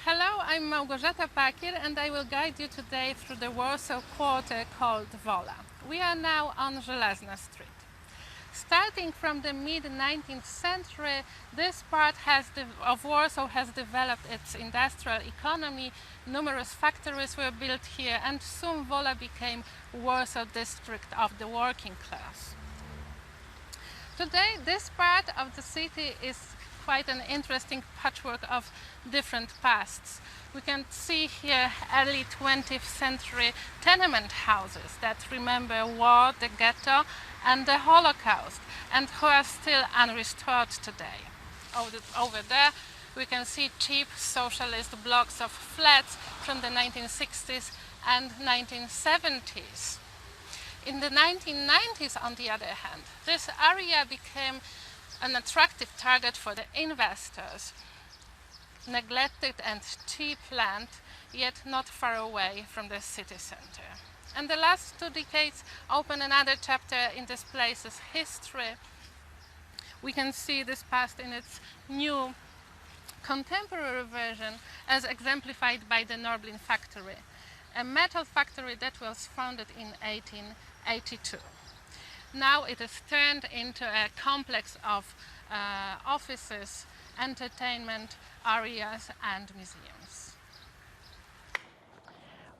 Hello, I'm Małgorzata Pakier and I will guide you today through the Warsaw quarter called Wola. We are now on Żelazna Street. Starting from the mid-19th century, this part of Warsaw has developed its industrial economy. Numerous factories were built here and soon Wola became Warsaw district of the working class. Today, this part of the city is quite an interesting patchwork of different pasts. We can see here early 20th century tenement houses that remember war, the ghetto and the Holocaust, and who are still unrestored today. Over there we can see cheap socialist blocks of flats from the 1960s and 1970s. In the 1990s, on the other hand, this area became an attractive target for the investors. Neglected and cheap land, yet not far away from the city center. And the last 2 decades open another chapter in this place's history. We can see this past in its new contemporary version as exemplified by the Norblin factory, a metal factory that was founded in 1882. Now it is turned into a complex of offices, entertainment areas and museums.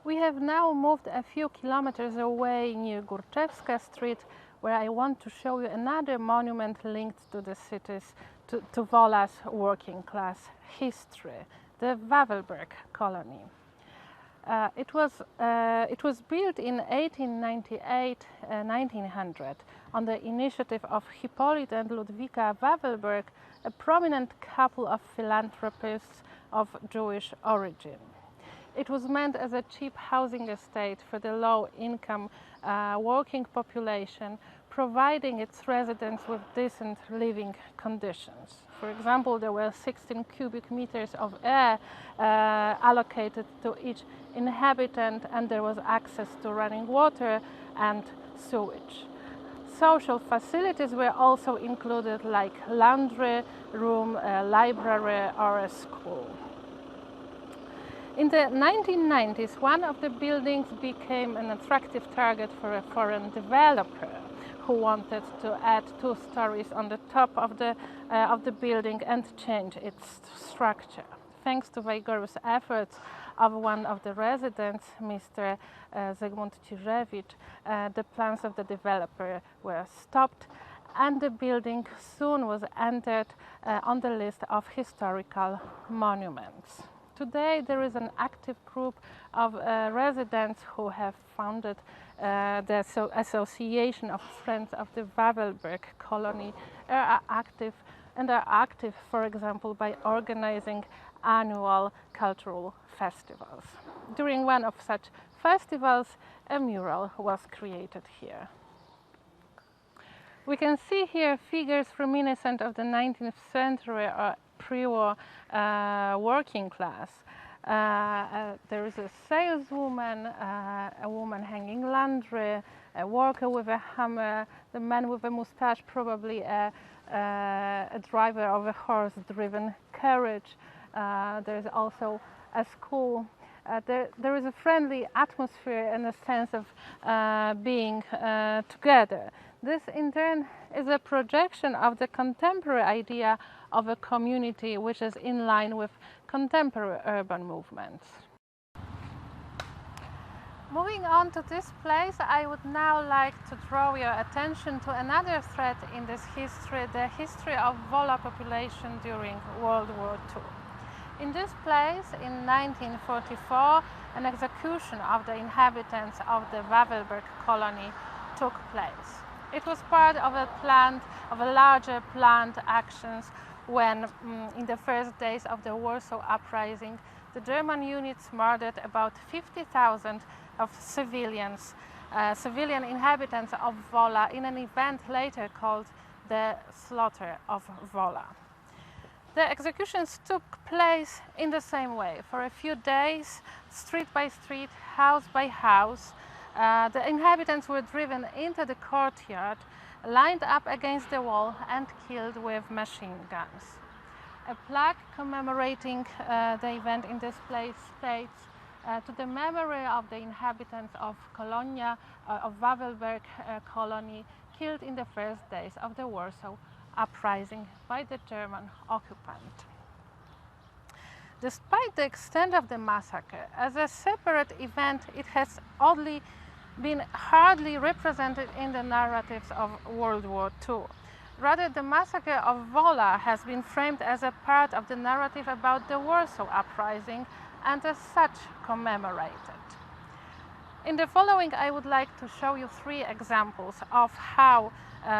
We have now moved a few kilometers away near Górczewska Street, where I want to show you another monument linked to the city's, to Wola's working class history, the Wawelberg colony. It was built in 1898-1900 on the initiative of Hippolyt and Ludwika Wawelberg, a prominent couple of philanthropists of Jewish origin. It was meant as a cheap housing estate for the low-income working population, providing its residents with decent living conditions. For example, there were 16 cubic meters of air allocated to each inhabitant, and there was access to running water and sewage. Social facilities were also included, like laundry room, a library or a school. In the 1990s, one of the buildings became an attractive target for a foreign developer who wanted to add 2 stories on the top of the building and change its structure. Thanks to vigorous efforts of one of the residents, Mr. Zygmunt Cirzewicz, the plans of the developer were stopped and the building soon was entered on the list of historical monuments. Today there is an active group of residents who have founded the Association of Friends of the Wawelberg colony, are active, for example, by organizing annual cultural festivals. During one of such festivals, a mural was created here. We can see here figures reminiscent of the 19th century or pre-war working class. There is a saleswoman, a woman hanging laundry, a worker with a hammer, the man with a mustache, probably a driver of a horse-driven carriage. There is also a school. There is a friendly atmosphere and a sense of being together. This in turn is a projection of the contemporary idea of a community which is in line with contemporary urban movements. Moving on to this place, I would now like to draw your attention to another thread in this history, the history of Wola population during World War II. In this place, in 1944, an execution of the inhabitants of the Wawelberg colony took place. It was part of a larger planned actions when, in the first days of the Warsaw Uprising, the German units murdered about 50,000 of civilian inhabitants of Wola in an event later called the Slaughter of Wola. The executions took place in the same way. For a few days, street by street, house by house, the inhabitants were driven into the courtyard, lined up against the wall and killed with machine guns. A plaque commemorating the event in this place states to the memory of the inhabitants of Colonia, of Wawelberg colony, killed in the first days of the Warsaw Uprising by the German occupant. Despite the extent of the massacre, as a separate event, it has oddly been hardly represented in the narratives of World War II. Rather, the massacre of Wola has been framed as a part of the narrative about the Warsaw Uprising and as such commemorated. In the following, I would like to show you 3 examples of how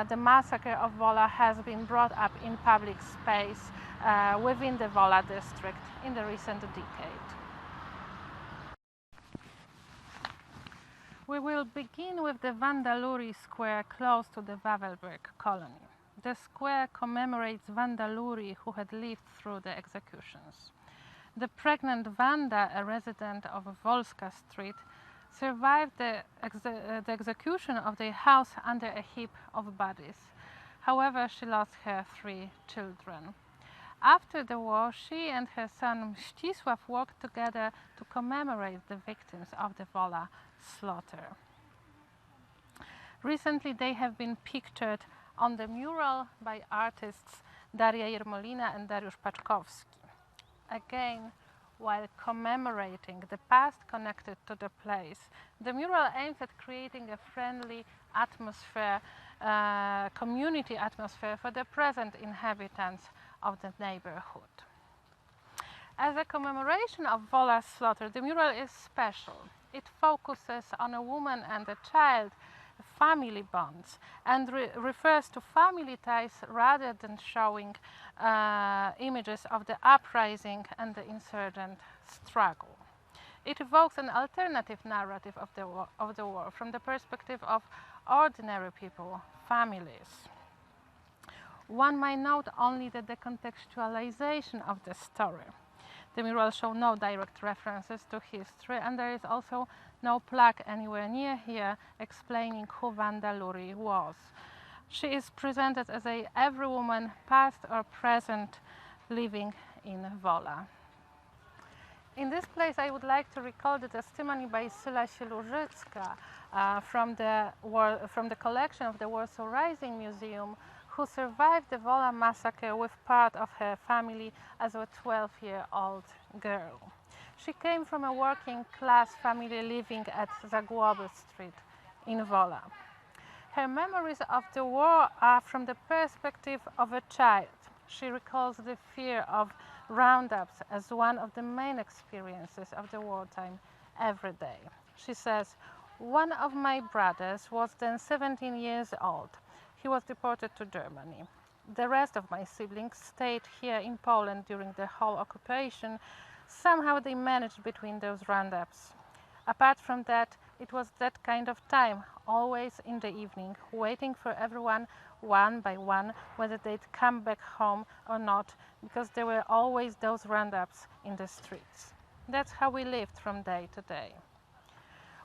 the massacre of Wola has been brought up in public space within the Wola district in the recent decade. We will begin with the Vandaluri Square close to the Wawelberg colony. The square commemorates Vandaluri who had lived through the executions. The pregnant Wanda, a resident of Wolska Street, survived the execution of their house under a heap of bodies. However, she lost her 3 children. After the war, she and her son Mścisław worked together to commemorate the victims of the Wola slaughter. Recently, they have been pictured on the mural by artists Daria Jermolina and Dariusz Paczkowski. Again, while commemorating the past connected to the place, the mural aims at creating a friendly atmosphere, community atmosphere for the present inhabitants of the neighborhood. As a commemoration of Wola's slaughter, the mural is special. It focuses on a woman and a child, family bonds, and refers to family ties rather than showing images of the uprising and the insurgent struggle. It evokes an alternative narrative of the war from the perspective of ordinary people, families. One might note only the decontextualization of the story. The mural shows no direct references to history, and there is also no plaque anywhere near here explaining who Vandaluri was. She is presented as every woman, past or present, living in Wola. In this place, I would like to recall the testimony by Syla Sielużycka from the collection of the Warsaw Uprising Museum, who survived the Wola massacre with part of her family as a 12-year-old girl. She came from a working-class family living at Zagłoby Street in Wola. Her memories of the war are from the perspective of a child. She recalls the fear of roundups as one of the main experiences of the wartime every day. She says, "One of my brothers was then 17 years old. He was deported to Germany. The rest of my siblings stayed here in Poland during the whole occupation. Somehow they managed between those roundups. Apart from that, it was that kind of time, always in the evening, waiting for everyone one by one, whether they'd come back home or not, because there were always those roundups in the streets. That's how we lived from day to day."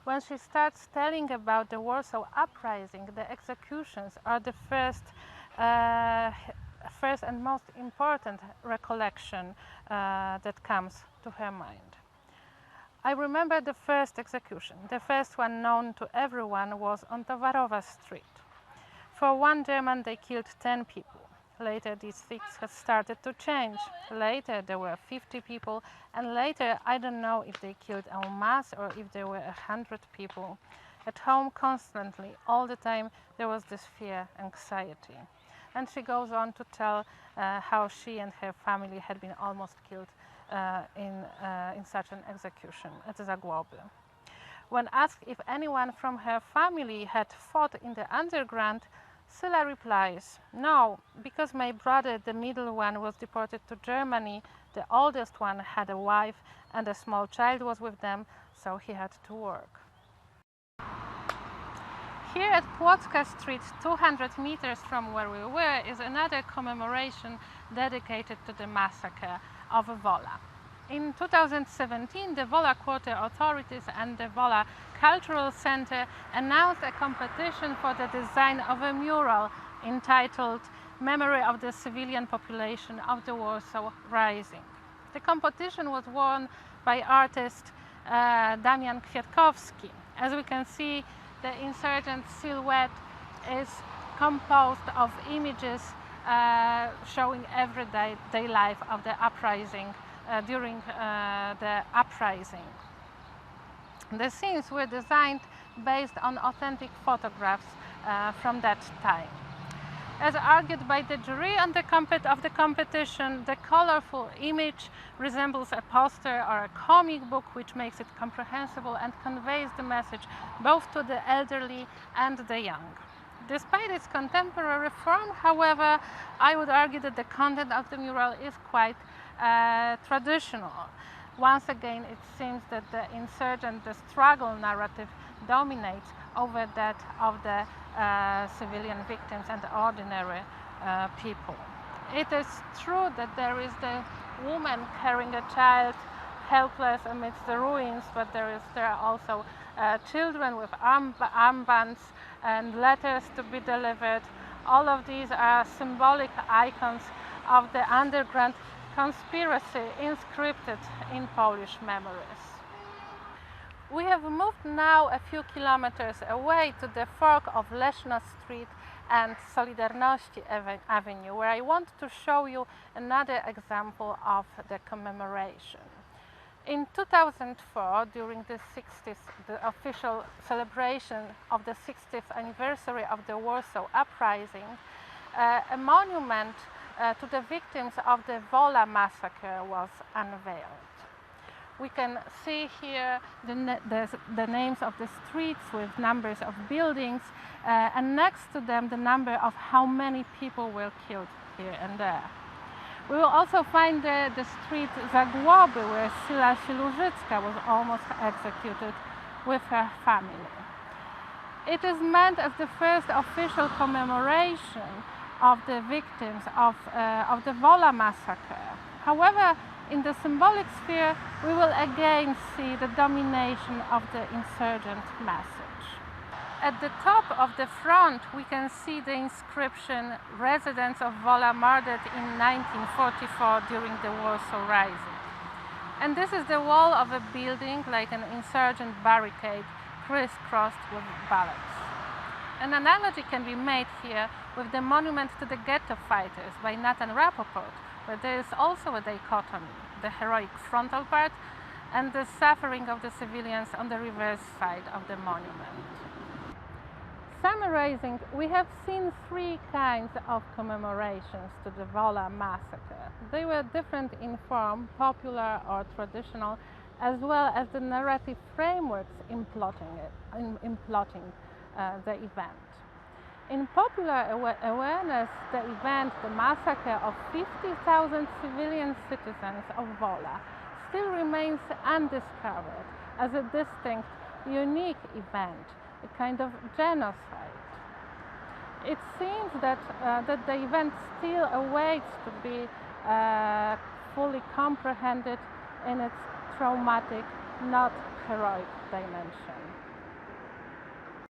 When she starts telling about the Warsaw Uprising, the executions are the first and most important recollection that comes to her mind. "I remember the first execution. The first one known to everyone was on Towarowa Street. For one German they killed 10 people. Later these things had started to change. Later there were 50 people, and later I don't know if they killed en masse or if there were 100 people. At home constantly, all the time, there was this fear, anxiety." And she goes on to tell how she and her family had been almost killed in such an execution at Zagłoby. When asked if anyone from her family had fought in the underground, Syla replies, "No, because my brother, the middle one, was deported to Germany. The oldest one had a wife and a small child was with them, so he had to work." Here at Płocka Street, 200 meters from where we were, is another commemoration dedicated to the massacre of Wola. In 2017, the Wola Quarter authorities and the Wola Cultural Center announced a competition for the design of a mural entitled memory of the civilian population of the Warsaw Uprising. The competition was won by artist Damian Kwiatkowski. As we can see, the insurgent silhouette is composed of images showing everyday life of the uprising during the uprising. The scenes were designed based on authentic photographs from that time. As argued by the jury of the competition, the colorful image resembles a poster or a comic book, which makes it comprehensible and conveys the message both to the elderly and the young. Despite its contemporary form, however, I would argue that the content of the mural is quite traditional. Once again, it seems that the insurgent, the struggle narrative dominates over that of the civilian victims and ordinary people. It is true that there is the woman carrying a child helpless amidst the ruins, but there are also children with armbands and letters to be delivered. All of these are symbolic icons of the underground conspiracy inscripted in Polish memories. We have moved now a few kilometers away to the fork of Leszno Street and Solidarności Avenue, where I want to show you another example of the commemoration. In 2004, during the official celebration of the 60th anniversary of the Warsaw Uprising, a monument to the victims of the Wola massacre was unveiled. We can see here the names of the streets with numbers of buildings, and next to them the number of how many people were killed here and there. We will also find the street Zagłoby, where Syla Silużycka was almost executed with her family. It is meant as the first official commemoration of the victims of the Wola massacre. However, in the symbolic sphere, we will again see the domination of the insurgent message. At the top of the front, we can see the inscription, "Residents of Wola murdered in 1944 during the Warsaw Uprising." And this is the wall of a building, like an insurgent barricade, crisscrossed with bullets. An analogy can be made here with the monument to the ghetto fighters by Nathan Rapoport, where there is also a dichotomy, the heroic frontal part and the suffering of the civilians on the reverse side of the monument. Summarizing, we have seen three kinds of commemorations to the Wola massacre. They were different in form, popular or traditional, as well as the narrative frameworks in plotting the event. In popular awareness, the event, the massacre of 50,000 civilian citizens of Wola, still remains undiscovered as a distinct, unique event, a kind of genocide. It seems that the event still awaits to be fully comprehended in its traumatic, not heroic dimension.